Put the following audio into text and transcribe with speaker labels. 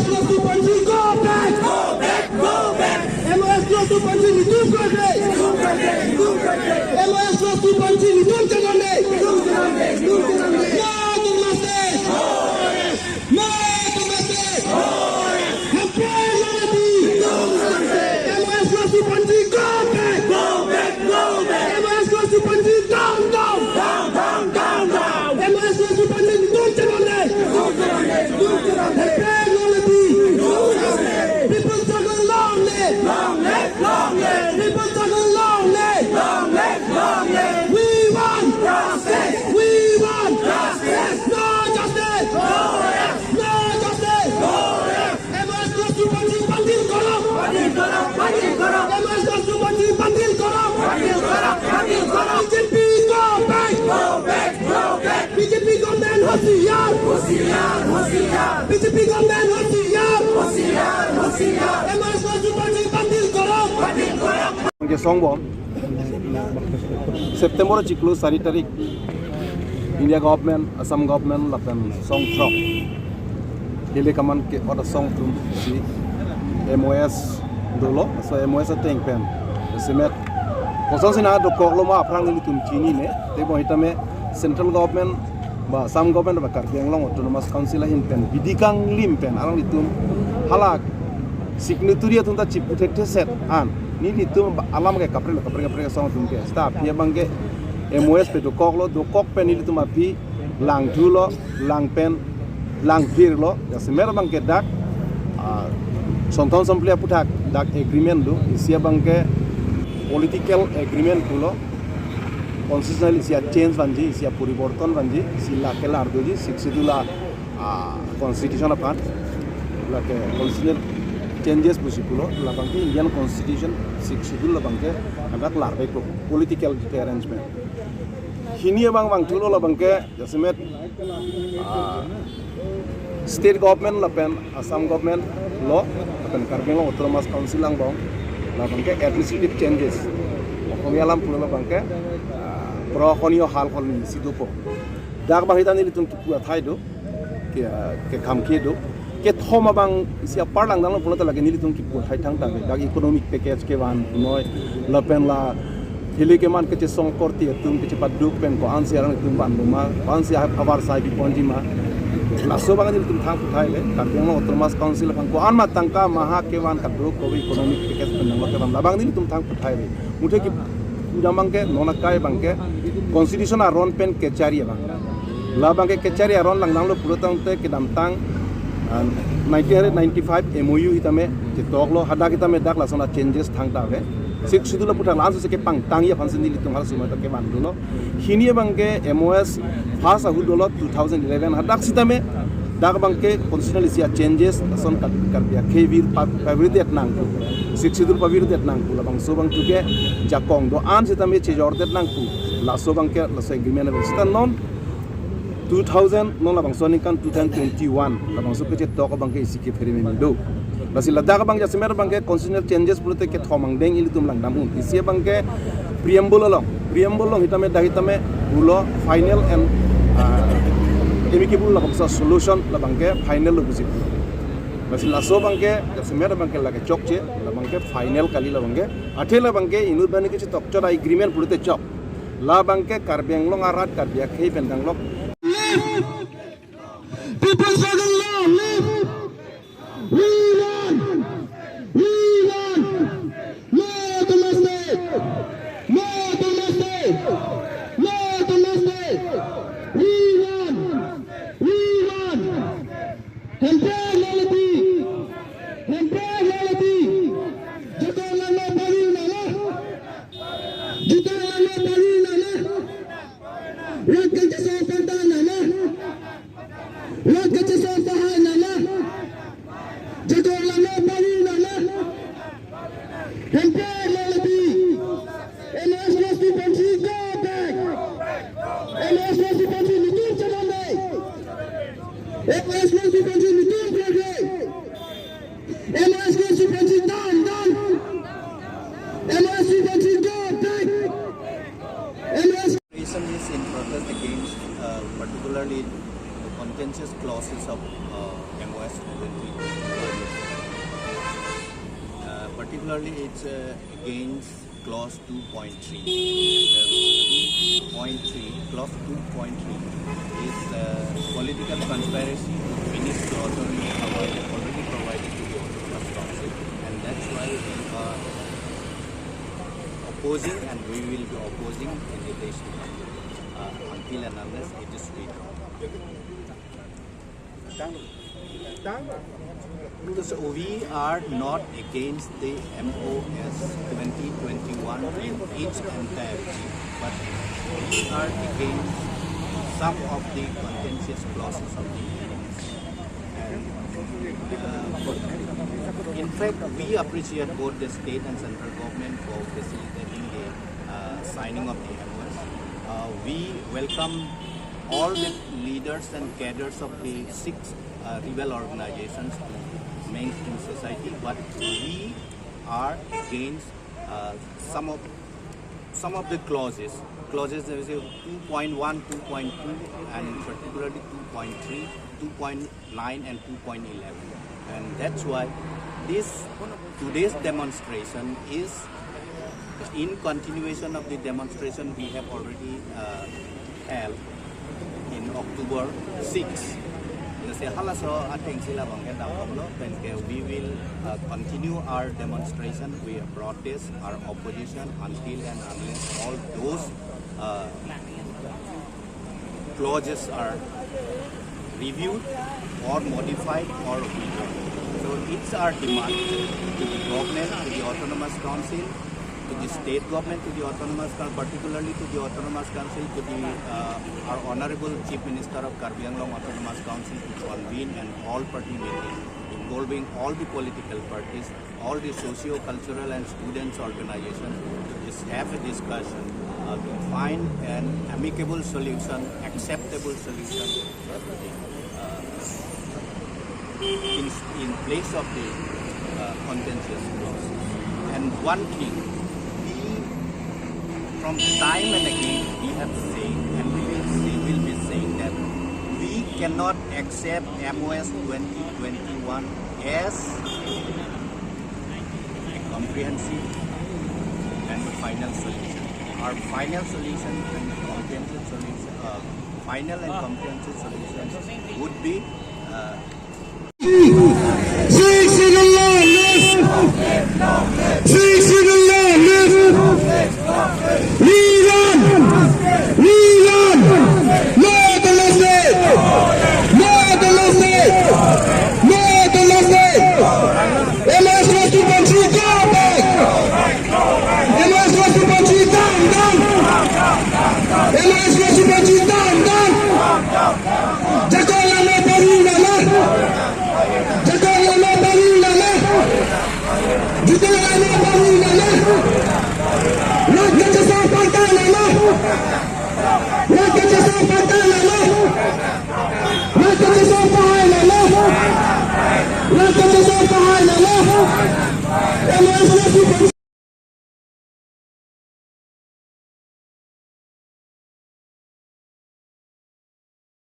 Speaker 1: close to Panji, go back! Go back! Go back! MOS close to Panji, resume Congress! MOS close to Panji, resume Congress! No to mistake! No to mistake! Campaign unity! MOS close to Panji, go back! Go back! Go back! MOS close to Panji, down! MOS close to Panji, resume Congress! Campaign unity! People struggle long live! Long live! People struggle long live! Long live! We want justice! We want justice! No justice! No justice! MOS close to Panji, bandil karo! MOS close to Panji, bandil karo! BJP go back! BJP government hosiyar! BJP government hosiyar! MOS close to Panji, bandil karo!
Speaker 2: Songbon September Chiklu 4 tarik India government Assam government lapan song drop Hili kaman ke order song tum si MOS dolo so MOS tank pen semet kosong sina do koklo ma aprang ni tum chini ne te bo hitame central government ba Assam government ba Karbi Anglong autonomous council hin pen bidikang lim pen arang itum halak signaturia tunta chip protected set an ni itu alam ke kapre song tum ke staff ye bangke MOS pe do kok pen ni itu mapi lang dhulo lang pen lang phir lo ya semer bangke dak sonton sample putak dak agreement do isia bangke political agreement pulo constitutional isia change banji isia puriborton banji sila kelar doji siksidula constitution apan la ke constitutional changes pusipulo la bangke Indian constitution siksidula bangke adak larbe political arrangement hini bang thulo la bangke jasmet state government lapen Assam government law lapen Karbi Anglong autonomous council lang bang la bangke administrative changes okomialam pulo la bangke prokhoniyo hal khol sidupo dak bahita ni litum kipu thai do ke khamke do ke thoma bang isia parlang dang pulo ta lage ni litum kipu thai thang ta dak economic package ke wan noi lapen la hili ke man ke songkorti tum ke paduk pen ko ansi arang tum ban ma ansi abar sai bi ponji ma laso bangan ni tum thang thai le Karbi Anglong autonomous council kan ko an ma tangka maha ke wan ka duk ko economic package pen ma ke ram labang ni tum thang thai le muthe ki jamang ke nona kai bangke constitution aron pen ke chari bang la bangke ke chari aron lang lo puro tang te ke dam tang 1995 MOU hitame je toklo hada kitame dak la sona changes thang ta ve sik sidula puta lan se ke pang tang ya phansin ni litung har suma ta ke ban dulo hini bangke MOS phas ahu dolo 2011 hadak sitame dak bangke constitutional isia changes son karbia khevir pavridet nang sik sidul pavridet nang la bang so bang tuke jakong do an sitame chejor det nang pu la so bangke la so agreement be stan non 2000 non la bang so nikan 2021 la bang so ke tok bangke isike feri me do basi la dak bang jasmer bangke constitutional changes pulte ke thomang deng ilitum lang damun isia bangke preamble long hitame dahitame bulo final and amicable la bangsa solution la bangke final lo busi basi la so bangke jasmer bangke lage chokche la bangke final kali la bangke athela bangke inu bani ke tok chora agreement pulte chok la bangke Karbi Anglong arat Karbi khei pendang lok
Speaker 1: people struggle long live we want no domestic we want temporality jitala no bari nala rak ke so panda nala rak ke so paha nala jitala no bari nala temporality MOS must be Panji, go back! MOS must be Panji, return to Mumbai! MOS must be Panji, return to Mumbai! MOS must be Panji, down! MOS must be Panji, go back! MOS
Speaker 3: Operation is in protest against particularly the contentious clauses of MOS 20. particularly it's against clause 2.3. 2.3, clause 2.3 is political conspiracy to finish the autonomy already provided to the Autonomous Council, and that's why we are opposing, and we will be opposing in the days to come until and unless it is withdrawn. So we are not against the MOS 2021 in its entirety, but we are against some of the contentious clauses of the MOS. And in fact, we appreciate both the state and central government for facilitating the signing of the MOS. We welcome all the leaders and cadres of the 6 rebel organizations to mainstream society, but we are against some of the clauses. Clauses there is 2.1, 2.2, and particularly 2.3, 2.9, and 2.11, and that's why today's demonstration is in continuation of the demonstration we have already held in October 6. We will continue our demonstration, we protest our opposition until and unless all those clauses are reviewed or modified or withdrawn. So it's our demand to the government, to the Autonomous Council, to the state government, to the Autonomous Council, particularly to the Autonomous Council, to the our Honorable Chief Minister of Karbi Anglong Autonomous Council to convene an all-party meeting involving all the political parties, all the socio-cultural and students' organizations to just have a discussion to find an amicable solution, acceptable solution in place of the contentious clause. And one thing, from time and again we have said, and we will be saying that we cannot accept MOS 2021 as a comprehensive and final solution. Our final solution and comprehensive solution, final and comprehensive solution would be
Speaker 1: Let's